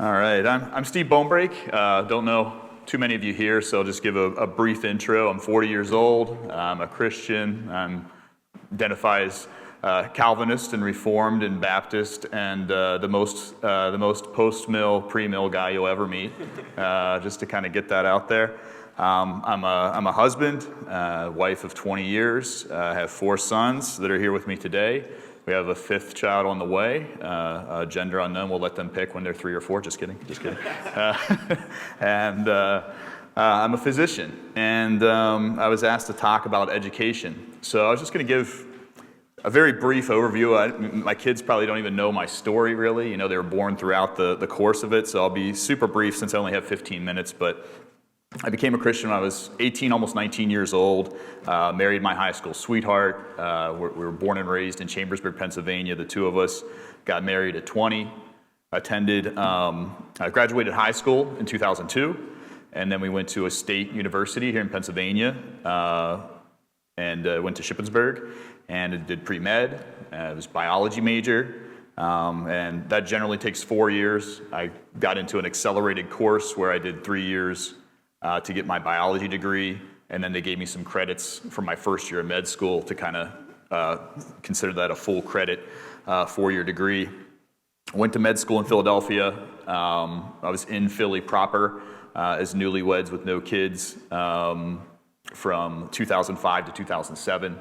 All right, I'm Steve Bonebrake. Don't know too many of you here, so I'll just give a brief intro. I'm 40 years old. I'm a Christian. I'm identify as Calvinist and Reformed and Baptist, and the most post-mill, pre-mill guy you'll ever meet. Just to kind of get that out there. I'm a husband, wife of 20 years. I have 4 sons that are here with me today. We have a 5th child on the way, gender unknown. We'll let them pick when they're 3 or 4. Just kidding. And I'm a physician, and I was asked to talk about education. So I was just going to give a very brief overview. My kids probably don't even know my story, really. You know, they were born throughout the course of it, so I'll be super brief since I only have 15 minutes, but I became a Christian when I was 18, almost 19 years old, married my high school sweetheart. We were born and raised in Chambersburg, Pennsylvania, the two of us. Got married at 20, graduated high school in 2002, and then we went to a state university here in Pennsylvania, and went to Friedensburg, and did pre-med. It was biology major, and that generally takes 4 years. I got into an accelerated course where I did 3 years to get my biology degree, and then they gave me some credits from my first year of med school to kind of consider that a full credit 4-year degree. I went to med school in Philadelphia. I was in Philly proper as newlyweds with no kids from 2005 to 2007,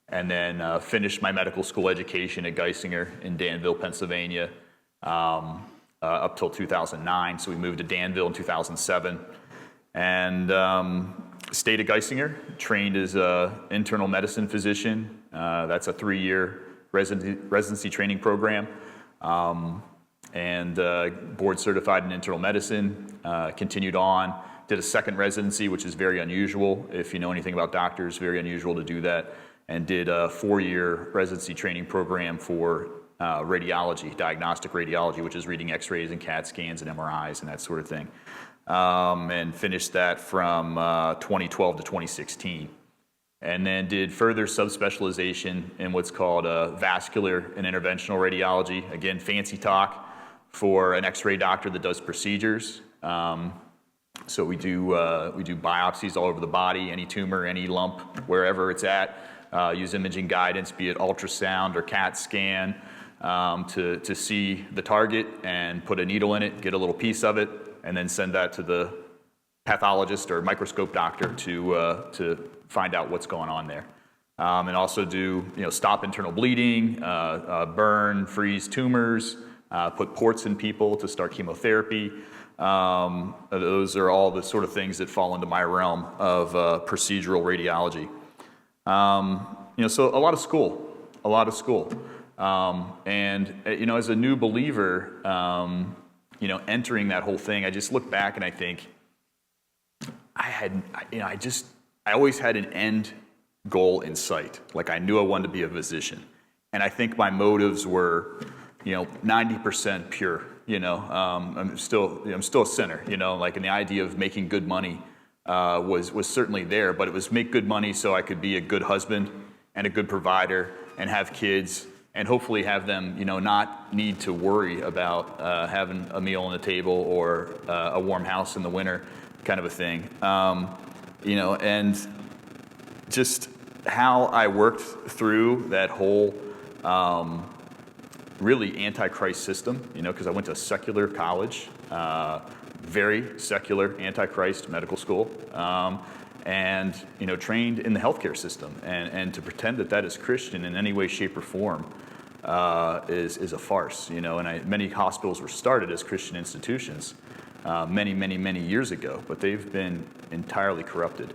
and then finished my medical school education at Geisinger in Danville, Pennsylvania, up till 2009. So we moved to Danville in 2007. And stayed at Geisinger, trained as an internal medicine physician. That's a 3-year residency training program. And board certified in internal medicine, continued on, did a second residency, which is very unusual. If you know anything about doctors, very unusual to do that. And did a 4-year residency training program for radiology, diagnostic radiology, which is reading x-rays and CAT scans and MRIs and that sort of thing. And finished that from 2012 to 2016. And then did further subspecialization in what's called vascular and interventional radiology. Again, fancy talk for an x-ray doctor that does procedures. So we do biopsies all over the body, any tumor, any lump, wherever it's at. Use imaging guidance, be it ultrasound or CAT scan, to see the target and put a needle in it, get a little piece of it, and then send that to the pathologist or microscope doctor to find out what's going on there. And also do stop internal bleeding, burn, freeze tumors, put ports in people to start chemotherapy. Those are all the sort of things that fall into my realm of procedural radiology. So a lot of school. And as a new believer, entering that whole thing, I just look back and I think I always had an end goal in sight. Like I knew I wanted to be a physician, and I think my motives were, 90% pure. I'm still a sinner. And the idea of making good money was certainly there, but it was make good money so I could be a good husband and a good provider and have kids. And hopefully have them, not need to worry about having a meal on the table or a warm house in the winter, kind of a thing. And just how I worked through that whole really antichrist system, because I went to a secular college, very secular antichrist medical school, and trained in the healthcare system, and to pretend that is Christian in any way, shape, or form is a farce. And many hospitals were started as Christian institutions many years ago, but they've been entirely corrupted.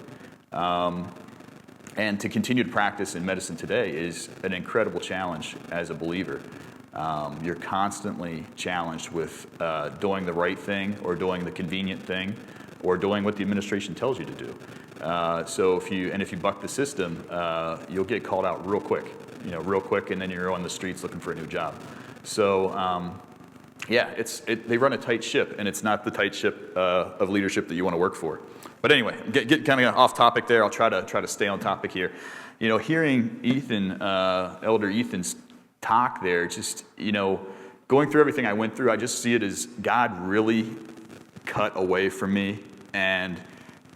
And to continue to practice in medicine today is an incredible challenge as a believer. You're constantly challenged with doing the right thing or doing the convenient thing or doing what the administration tells you to do. So if you buck the system, you'll get called out real quick, and then you're on the streets looking for a new job. So they run a tight ship, and it's not the tight ship of leadership that you want to work for. But anyway, get kind of off topic there. I'll try to stay on topic here. Hearing Elder Ethan's talk there, just going through everything I went through, I just see it as God really cut away from me. And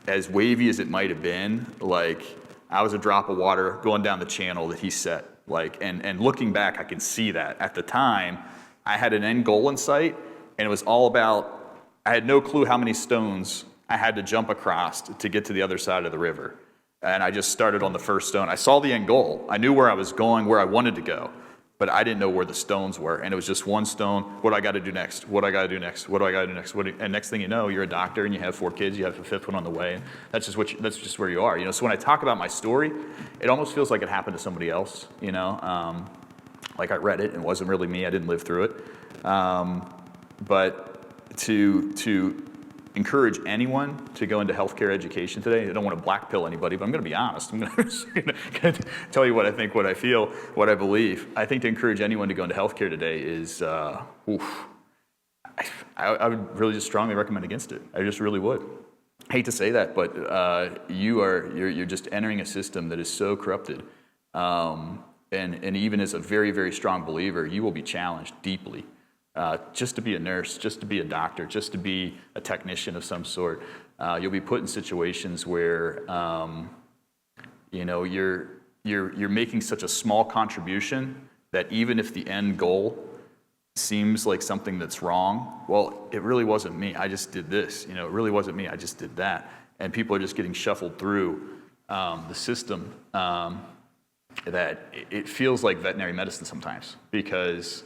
as wavy as it might have been, like, I was a drop of water going down the channel that he set. Like, and looking back, I can see that. At the time, I had an end goal in sight, and it was all about, I had no clue how many stones I had to jump across to get to the other side of the river. And I just started on the first stone. I saw the end goal. I knew where I was going, where I wanted to go, but I didn't know where the stones were. And it was just one stone. What do I got to do next? What do I got to do next? What do I got to do next? And next thing you know, you're a doctor and you have 4 kids. You have a 5th one on the way. And that's just where you are. You know. So when I talk about my story, it almost feels like it happened to somebody else. You know, like I read it and it wasn't really me. I didn't live through it. But to encourage anyone to go into healthcare education today. I don't want to blackpill anybody, but I'm going to be honest. I'm going to tell you what I think, what I feel, what I believe. I think to encourage anyone to go into healthcare today is, I would really just strongly recommend against it. I just really would. I hate to say that, but you're just entering a system that is so corrupted. And even as a very, very strong believer, you will be challenged deeply. Just to be a nurse, just to be a doctor, just to be a technician of some sort, you'll be put in situations where you're making such a small contribution that even if the end goal seems like something that's wrong, well, it really wasn't me. I just did this. It really wasn't me. I just did that. And people are just getting shuffled through the system. That it feels like veterinary medicine sometimes because.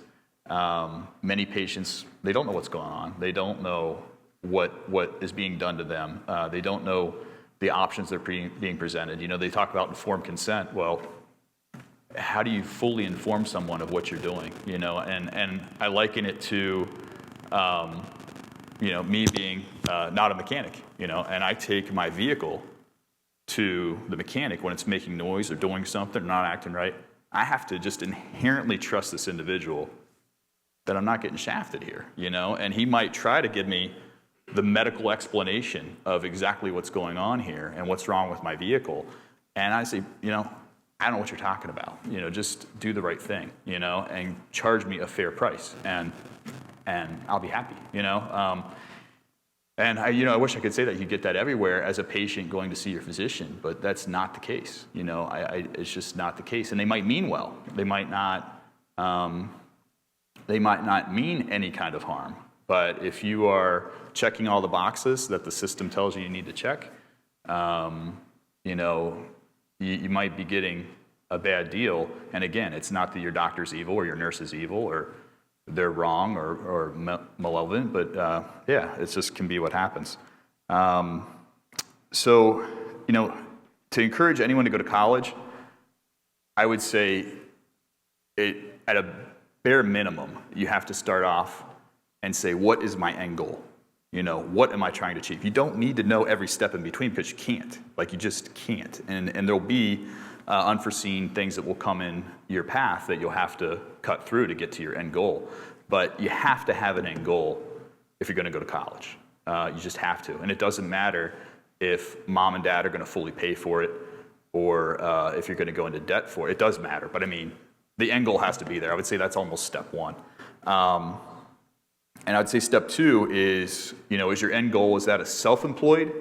Many patients, they don't know what's going on. They don't know what is being done to them. They don't know the options that are being presented. They talk about informed consent. Well, how do you fully inform someone of what you're doing? And I liken it to, me being not a mechanic, and I take my vehicle to the mechanic when it's making noise or doing something or not acting right. I have to just inherently trust this individual that I'm not getting shafted here, and he might try to give me the medical explanation of exactly what's going on here and what's wrong with my vehicle. And I say, I don't know what you're talking about. Just do the right thing, and charge me a fair price, and I'll be happy, And I wish I could say that you get that everywhere as a patient going to see your physician, but that's not the case. It's just not the case. And they might mean well. They might not mean any kind of harm. But if you are checking all the boxes that the system tells you need to check, you might be getting a bad deal. And again, it's not that your doctor's evil or your nurse is evil or they're wrong or malevolent, but it just can be what happens. So, to encourage anyone to go to college, I would say at a bare minimum, you have to start off and say, what is my end goal? What am I trying to achieve? You don't need to know every step in between because you can't. Like, you just can't. And there'll be unforeseen things that will come in your path that you'll have to cut through to get to your end goal. But you have to have an end goal if you're going to go to college. You just have to. And it doesn't matter if mom and dad are going to fully pay for it or if you're going to go into debt for it. It does matter. But I mean, the end goal has to be there. I would say that's almost step 1. And I'd say step 2 is, is your end goal, is that a self-employed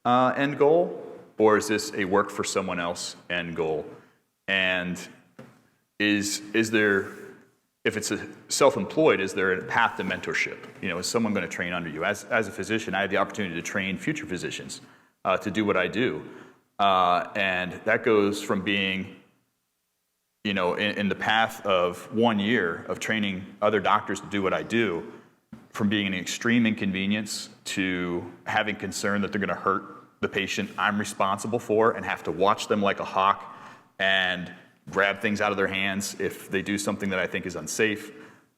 end goal, or is this a work for someone else end goal? And is there, if it's a self-employed, is there a path to mentorship? Is someone going to train under you? As a physician, I had the opportunity to train future physicians to do what I do. And that goes from being in the path of 1 year of training other doctors to do what I do, from being an extreme inconvenience to having concern that they're going to hurt the patient I'm responsible for and have to watch them like a hawk and grab things out of their hands if they do something that I think is unsafe,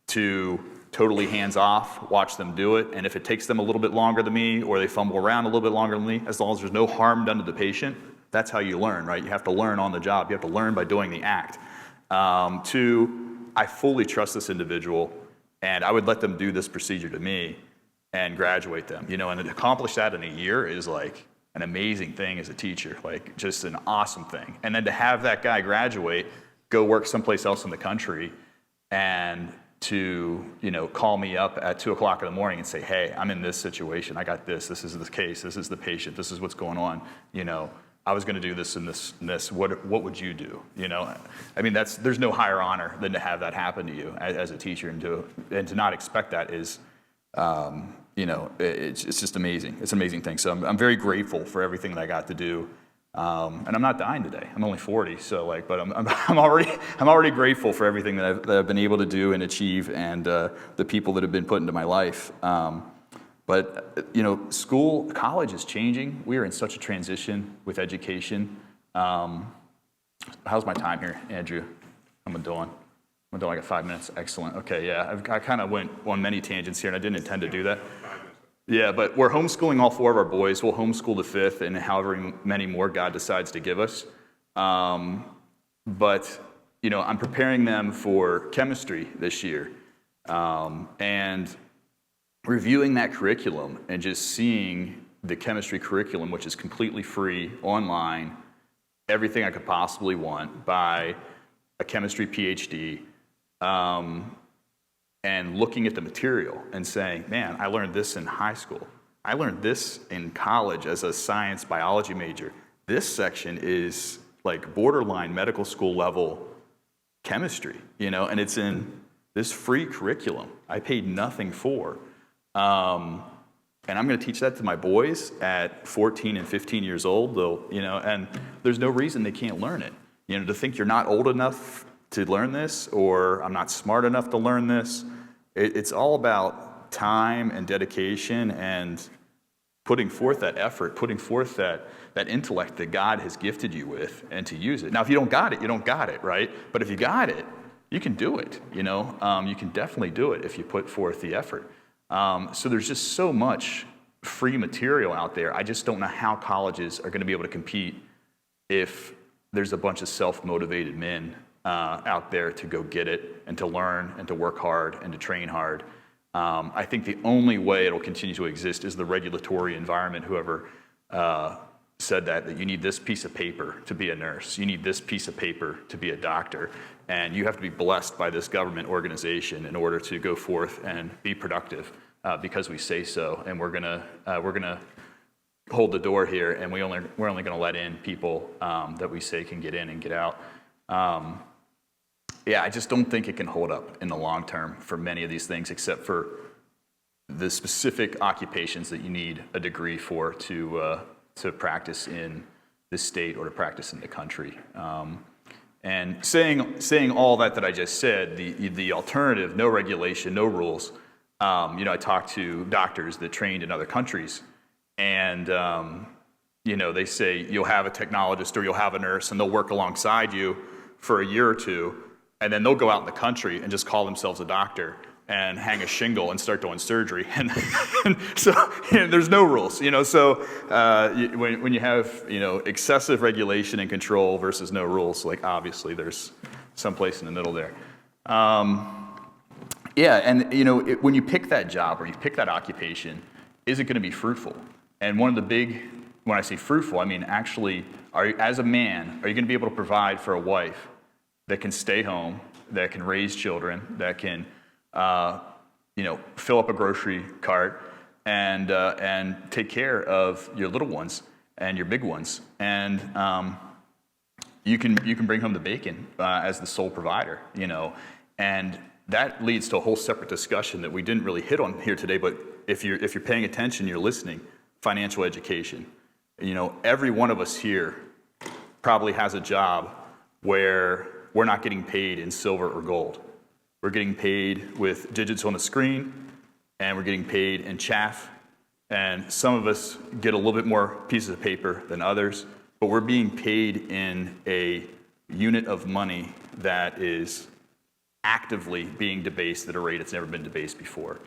to totally hands off, watch them do it. And if it takes them a little bit longer than me or they fumble around a little bit longer than me, as long as there's no harm done to the patient, that's how you learn, right? You have to learn on the job. You have to learn by doing the act. I fully trust this individual, and I would let them do this procedure to me and graduate them. And to accomplish that in a year is like an amazing thing as a teacher, like just an awesome thing. And then to have that guy graduate, go work someplace else in the country, and to, call me up at 2 o'clock in the morning and say, hey, I'm in this situation. I got this. This is the case. This is the patient. This is what's going on. I was going to do this and this and this. What would you do? I mean, there's no higher honor than to have that happen to you as a teacher, and to not expect that is, it's just amazing. It's an amazing thing. So I'm very grateful for everything that I got to do. And I'm not dying today. I'm only 40, so but I'm already grateful for everything that I've been able to do and achieve, and the people that have been put into my life. But college is changing. We are in such a transition with education. How's my time here, Andrew? I'm doing like 5 minutes. Excellent. Okay, yeah. I kind of went on many tangents here, and I didn't intend to do that. Yeah, but we're homeschooling all 4 of our boys. We'll homeschool the 5th, and however many more God decides to give us. But I'm preparing them for chemistry this year, and reviewing that curriculum and just seeing the chemistry curriculum, which is completely free, online, everything I could possibly want by a chemistry PhD, and looking at the material and saying, man, I learned this in high school. I learned this in college as a science biology major. This section is like borderline medical school level chemistry, and it's in this free curriculum I paid nothing for. And I'm going to teach that to my boys at 14 and 15 years old, though, and there's no reason they can't learn it. To think you're not old enough to learn this, or I'm not smart enough to learn this. It's all about time and dedication and putting forth that effort, putting forth that intellect that God has gifted you with, and to use it. Now, if you don't got it, you don't got it, right? But if you got it, you can do it, you can definitely do it if you put forth the effort. So there's just so much free material out there. I just don't know how colleges are going to be able to compete if there's a bunch of self-motivated men out there to go get it and to learn and to work hard and to train hard. I think the only way it'll continue to exist is the regulatory environment. Whoever said that you need this piece of paper to be a nurse, you need this piece of paper to be a doctor, and you have to be blessed by this government organization in order to go forth and be productive, because we say so. And we're gonna hold the door here, and we're only going to let in people that we say can get in and get out. I just don't think it can hold up in the long term for many of these things, except for the specific occupations that you need a degree for to practice in this state or to practice in the country. And saying all that I just said, the alternative, no regulation, no rules. I talked to doctors that trained in other countries, and they say you'll have a technologist or you'll have a nurse, and they'll work alongside you for a year or two, and then they'll go out in the country and just call themselves a doctor and hang a shingle and start doing surgery. And so there's no rules, So when you have excessive regulation and control versus no rules, obviously there's some place in the middle there. When you pick that job or you pick that occupation, is it going to be fruitful? And when I say fruitful, I mean actually, as a man, are you going to be able to provide for a wife that can stay home, that can raise children, that can fill up a grocery cart and take care of your little ones and your big ones, and you can bring home the bacon as the sole provider, and that leads to a whole separate discussion that we didn't really hit on here today. But if you're paying attention, you're listening. Financial education. Every one of us here probably has a job where we're not getting paid in silver or gold. We're getting paid with digits on the screen, and we're getting paid in chaff. And some of us get a little bit more pieces of paper than others, but we're being paid in a unit of money that is actively being debased at a rate that's never been debased before.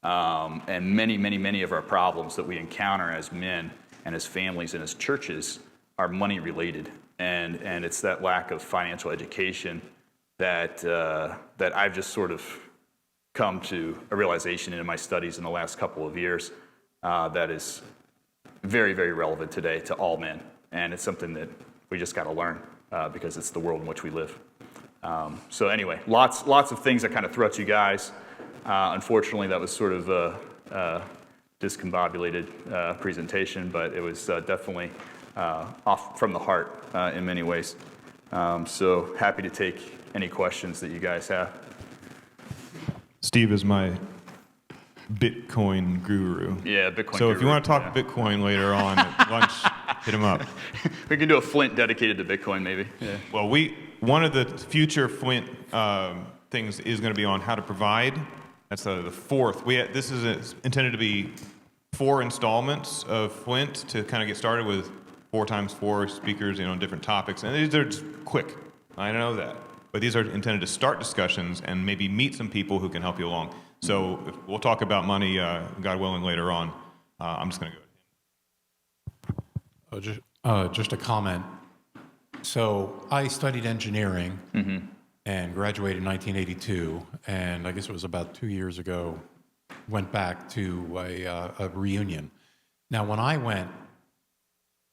And many of our problems that we encounter as men and as families and as churches are money related. And it's that lack of financial education that I've just sort of come to a realization in my studies in the last couple of years that is very, very relevant today to all men. And it's something that we just got to learn because it's the world in which we live. So anyway, lots of things that kind of threw at you guys. Unfortunately, that was sort of a discombobulated presentation, but it was definitely off from the heart in many ways. So happy to take any questions that you guys have. Steve is my Bitcoin guru. Yeah, Bitcoin So guru, if you want to talk Bitcoin later on at lunch, hit him up. We can do a FLINT dedicated to Bitcoin, maybe. Yeah. Well, one of the future FLINT things is going to be on how to provide. That's the fourth. This is intended to be 4 installments of FLINT to kind of get started with 4 times 4 speakers, on different topics. And these are just quick. I know that. But these are intended to start discussions and maybe meet some people who can help you along. So we'll talk about money, God willing, later on. I'm just going to go. Just a comment. So I studied engineering and graduated in 1982, and I guess it was about 2 years ago, went back to a reunion. Now, when I went,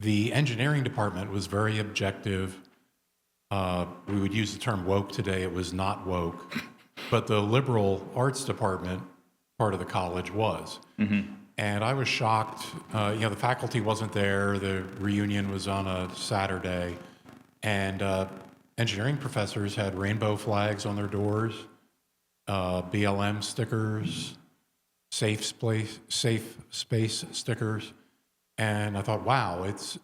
the engineering department was very objective. We would use the term woke today. It was not woke. But the liberal arts department, part of the college, was. And I was shocked. The faculty wasn't there. The reunion was on a Saturday. And engineering professors had rainbow flags on their doors, BLM stickers, safe space stickers. And I thought, wow, it's,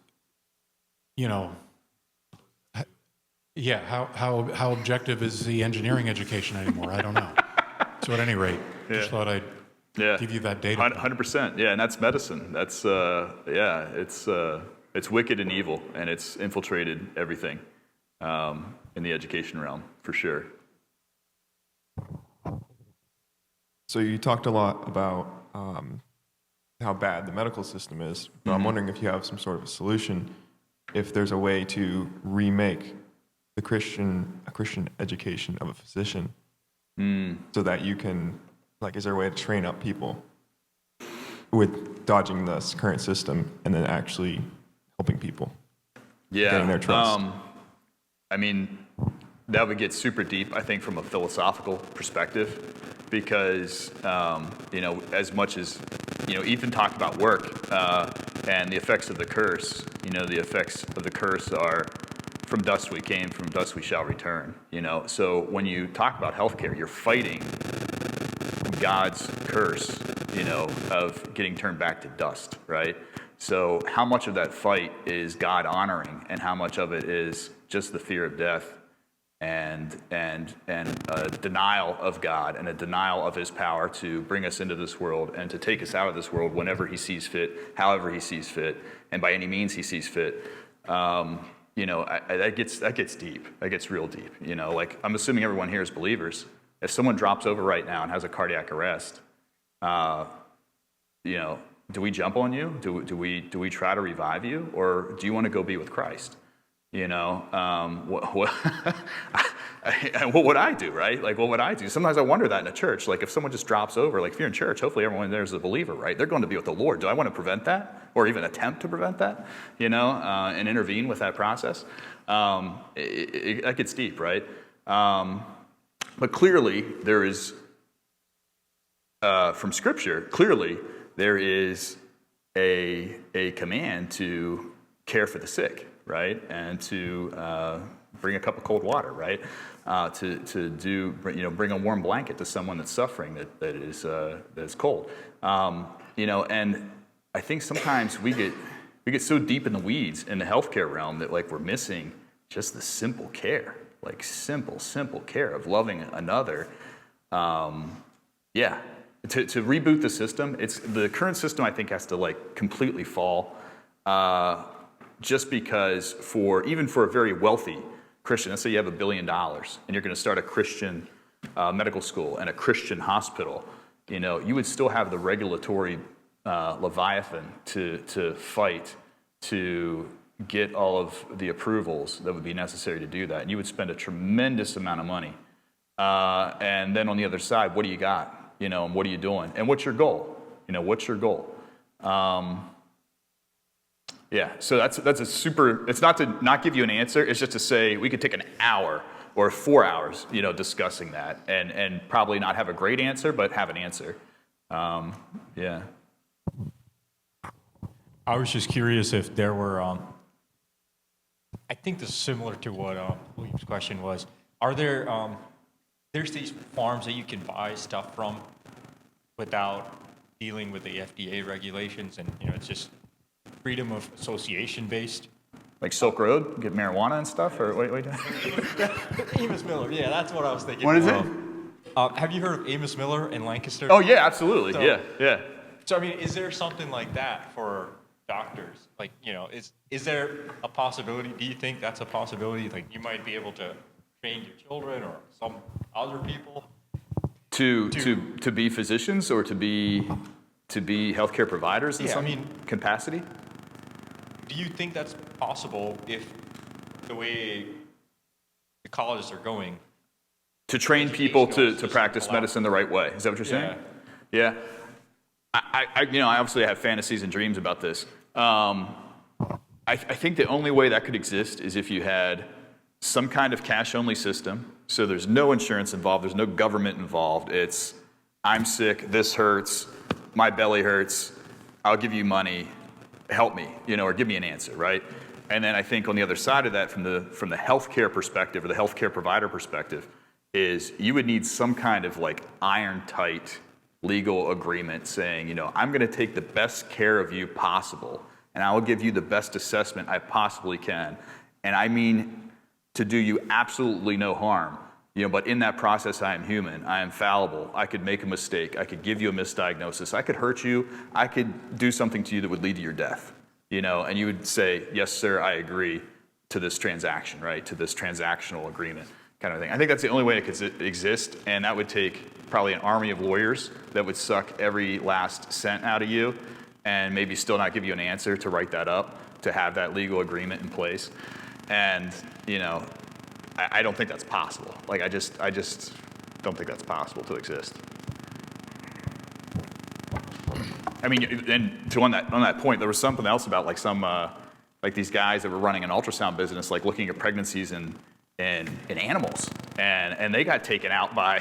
how objective is the engineering education anymore? I don't know. So at any rate, just thought I'd give you that data. 100%. Yeah, and that's medicine. That's it's wicked and evil, and it's infiltrated everything in the education realm for sure. So you talked a lot about how bad the medical system is, but I'm wondering if you have some sort of a solution, if there's a way to remake a Christian education of a physician, so that you can, is there a way to train up people with dodging this current system and then actually helping people, getting their trust? That would get super deep, I think, from a philosophical perspective, because as much as Ethan talked about work and the effects of the curse. The effects of the curse are, from dust we came, from dust we shall return. So when you talk about healthcare, you're fighting God's curse, of getting turned back to dust, right? So how much of that fight is God honoring, and how much of it is just the fear of death and a denial of God and a denial of his power to bring us into this world and to take us out of this world whenever he sees fit, however he sees fit, and by any means he sees fit. That gets deep. That gets real deep. I'm assuming everyone here is believers. If someone drops over right now and has a cardiac arrest, do we jump on you? Do we try to revive you, or do you want to go be with Christ? What would I do, right? What would I do? Sometimes I wonder that in a church. If someone just drops over, if you're in church, hopefully everyone there is a believer, right? They're going to be with the Lord. Do I want to prevent that, or even attempt to prevent that, and intervene with that process? That gets deep, right? But clearly there is, from Scripture, clearly there is a command to care for the sick, right? And to bring a cup of cold water, right? Bring a warm blanket to someone that's suffering that is cold. And I think sometimes we get so deep in the weeds in the healthcare realm that we're missing just the simple care, simple care of loving another. To reboot the system, the current system I think has to completely fall. Just because even for a very wealthy Christian, let's say you have $1 billion and you're going to start a Christian medical school and a Christian hospital, you would still have the regulatory Leviathan to fight to get all of the approvals that would be necessary to do that. And you would spend a tremendous amount of money. And then on the other side, what do you got? And what are you doing? And what's your goal? What's your goal? So that's a super, it's not to not give you an answer, it's just to say we could take an hour or 4 hours, discussing that, and probably not have a great answer, but have an answer. Yeah. I was just curious if there were, I think this is similar to what William's question was. Are there, there's these farms that you can buy stuff from without dealing with the FDA regulations, and it's just freedom of association based? Like Silk Road, get marijuana and stuff, or wait. Amos Miller, yeah, that's what I was thinking. What is it? Have you heard of Amos Miller in Lancaster? Oh yeah, absolutely. So- Yeah. So I mean, is there something like that for doctors? Like, is there a possibility? Do you think that's a possibility? Like, you might be able to train your children or some other people To be physicians or to be healthcare providers in some capacity? Do you think that's possible if the way the colleges are going? To train people to Educational practice system medicine the right way. Is that what you're saying? Yeah. I obviously have fantasies and dreams about this. I think the only way that could exist is if you had some kind of cash-only system. So there's no insurance involved. There's no government involved. It's, I'm sick, this hurts, my belly hurts, I'll give you money, help me, or give me an answer, right? And then I think on the other side of that, from the healthcare perspective or the healthcare provider perspective, is you would need some kind of like iron-tight legal agreement saying, I'm going to take the best care of you possible, and I will give you the best assessment I possibly can. And I mean to do you absolutely no harm. But in that process, I am human. I am fallible. I could make a mistake. I could give you a misdiagnosis. I could hurt you. I could do something to you that would lead to your death. And you would say, yes, sir, I agree to this transaction, right? To this transactional agreement kind of thing. I think that's the only way it could exist, and that would take probably an army of lawyers that would suck every last cent out of you and maybe still not give you an answer to write that up, to have that legal agreement in place. And, I don't think that's possible. Like, I just don't think that's possible to exist. I mean, and on that point, there was something else about like some like these guys that were running an ultrasound business, like looking at pregnancies in animals, and they got taken out by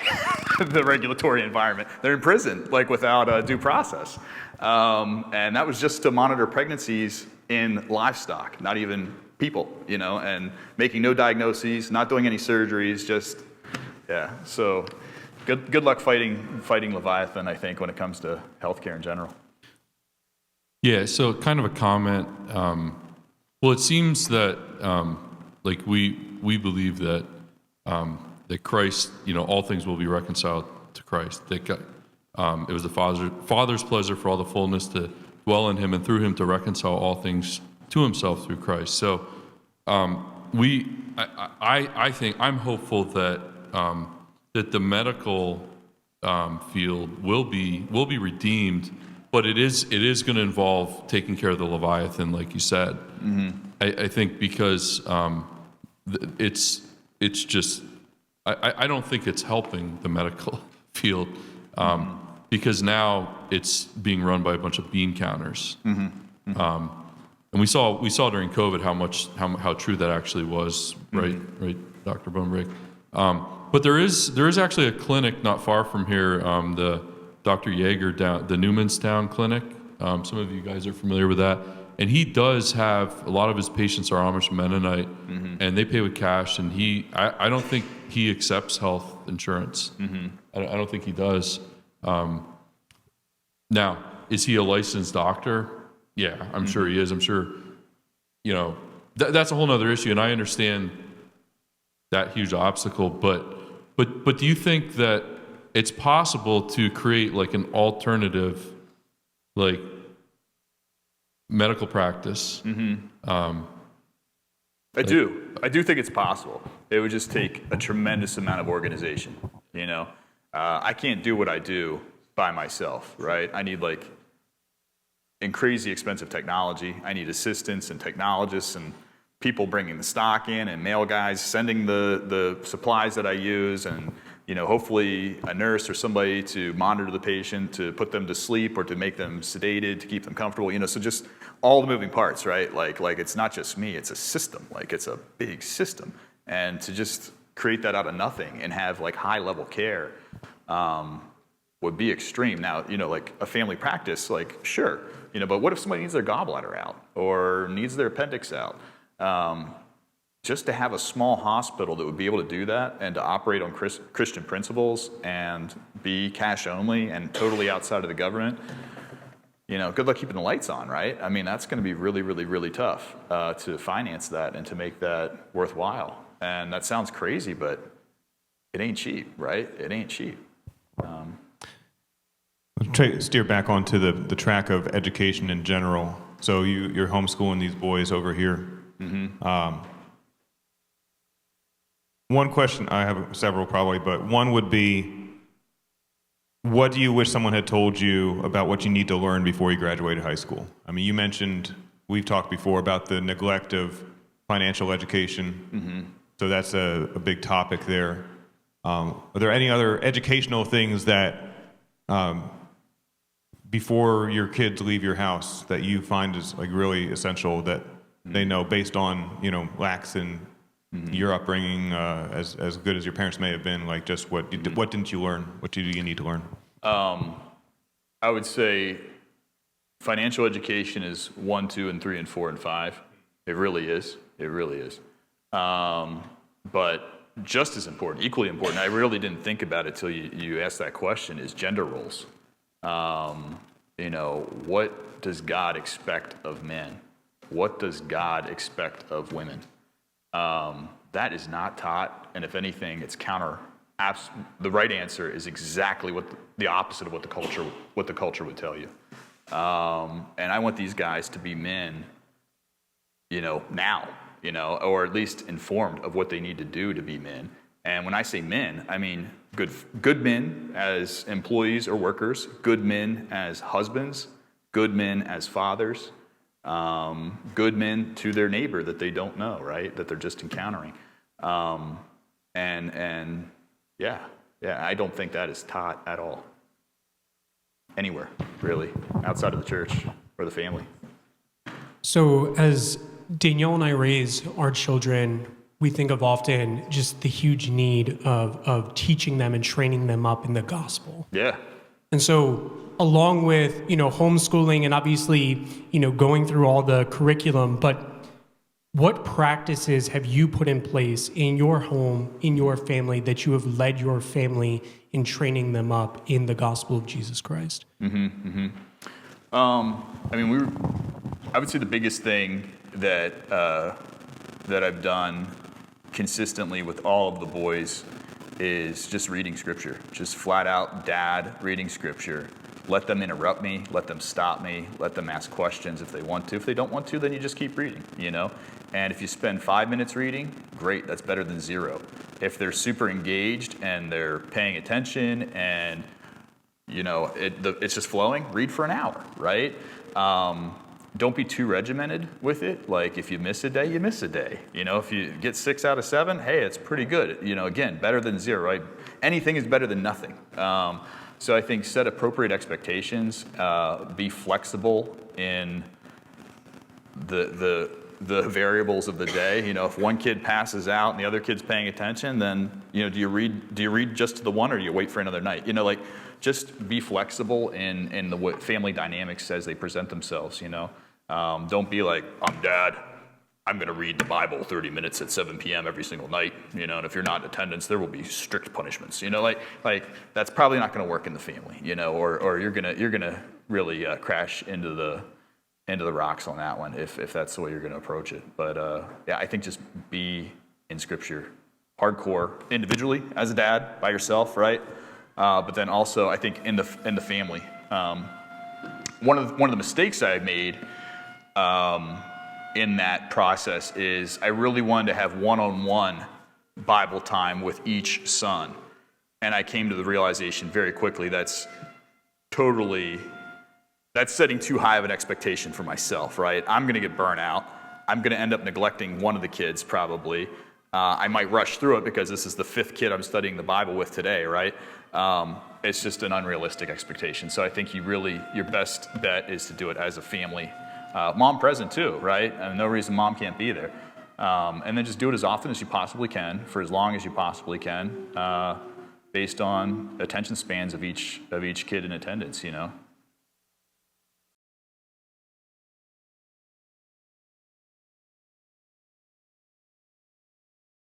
the regulatory environment. They're in prison, like without due process, and that was just to monitor pregnancies in livestock, not even people, and making no diagnoses, not doing any surgeries, just, yeah. So good luck fighting Leviathan, I think, when it comes to healthcare in general. Yeah, so kind of a comment. Well, it seems that like we believe that that Christ, all things will be reconciled to Christ. That it was the Father's pleasure for all the fullness to dwell in Him, and through Him to reconcile all things to Himself through Christ. So I think I'm hopeful that that the medical field will be redeemed, but it is going to involve taking care of the Leviathan, like you said. Mm-hmm. I think because it's just I don't think it's helping the medical field because now it's being run by a bunch of bean counters. Mm-hmm. Mm-hmm. And we saw during COVID how true that actually was, right? Mm-hmm. Right, Dr. Bonebrake. But there is actually a clinic not far from here, the Dr. Yeager down the Newmanstown Clinic. Some of you guys are familiar with that, and he does have a lot of his patients are Amish Mennonite, mm-hmm. and they pay with cash. And I don't think he accepts health insurance. Mm-hmm. I don't think he does. Now, is he a licensed doctor? Yeah, I'm sure he is. I'm sure, that's a whole nother issue, and I understand that huge obstacle. But do you think that it's possible to create like an alternative, like medical practice? Mm-hmm. I do think it's possible. It would just take a tremendous amount of organization. I can't do what I do by myself, right? I need and crazy expensive technology. I need assistants and technologists and people bringing the stock in and mail guys sending the supplies that I use, and hopefully a nurse or somebody to monitor the patient, to put them to sleep or to make them sedated, to keep them comfortable. So just all the moving parts, right? Like it's not just me, it's a system. Like it's a big system, and to just create that out of nothing and have like high level care would be extreme. Now, like a family practice, like sure, but what if somebody needs their gallbladder out or needs their appendix out? Just to have a small hospital that would be able to do that and to operate on Christian principles and be cash only and totally outside of the government, good luck keeping the lights on, right? I mean, that's going to be really, really, really tough to finance that and to make that worthwhile. And that sounds crazy, but it ain't cheap, right? It ain't cheap. Steer back onto the track of education in general. So you're homeschooling these boys over here. Mm-hmm. One question, I have several probably, but one would be, what do you wish someone had told you about what you need to learn before you graduated high school? I mean, you mentioned, we've talked before about the neglect of financial education. Mm-hmm. So that's a big topic there. Are there any other educational things that before your kids leave your house that you find is like really essential that they know based on, lacks in your upbringing, as good as your parents may have been, like just what didn't you learn? What do you need to learn? I would say financial education is 1, 2, and 3, and 4, and 5. It really is. It really is. But just as important, equally important, I really didn't think about it till you asked that question, is gender roles. What does God expect of men? What does God expect of women? That is not taught, and if anything, it's the right answer is exactly the opposite of what the culture would tell you. And I want these guys to be men, now, or at least informed of what they need to do to be men. And when I say men, I mean good men as employees or workers, good men as husbands, good men as fathers, good men to their neighbor that they don't know, right? That they're just encountering. And yeah, I don't think that is taught at all. Anywhere, really, outside of the church or the family. So as Danielle and I raise our children, we think of often just the huge need of teaching them and training them up in the gospel. Yeah. And so along with, homeschooling and obviously, going through all the curriculum, but what practices have you put in place in your home, in your family, that you have led your family in training them up in the gospel of Jesus Christ? Mm-hmm, mm-hmm. I would say the biggest thing that I've done consistently with all of the boys is just reading scripture. Just flat out, dad, reading scripture. Let them interrupt me, let them stop me, let them ask questions if they want to. If they don't want to, then you just keep reading, And if you spend 5 minutes reading, great, that's better than 0. If they're super engaged and they're paying attention and, it's just flowing, read for an hour, right? Don't be too regimented with it. Like if you miss a day, you miss a day. If you get 6 out of 7, hey, it's pretty good. Again, better than 0, right? Anything is better than nothing. So I think set appropriate expectations, be flexible in the variables of the day. If one kid passes out and the other kid's paying attention, then do you read just to the one or do you wait for another night? Just be flexible in the what family dynamics as they present themselves. Don't be like, I'm dad, I'm going to read the Bible 30 minutes at 7 p.m. every single night, and if you're not in attendance, there will be strict punishments, like that's probably not going to work in the family, or you're gonna really crash into the rocks on that one if that's the way you're going to approach it. But I think just be in Scripture, hardcore, individually as a dad by yourself, right? But then also I think in the family, one of the mistakes I made. In that process is I really wanted to have one-on-one Bible time with each son. And I came to the realization very quickly that's setting too high of an expectation for myself, right? I'm going to get burnt out. I'm going to end up neglecting one of the kids probably. I might rush through it because this is the 5th kid I'm studying the Bible with today, right? It's just an unrealistic expectation. So I think your best bet is to do it as a family. Mom present too, right? No reason mom can't be there. And then just do it as often as you possibly can, for as long as you possibly can, based on attention spans of each kid in attendance, you know.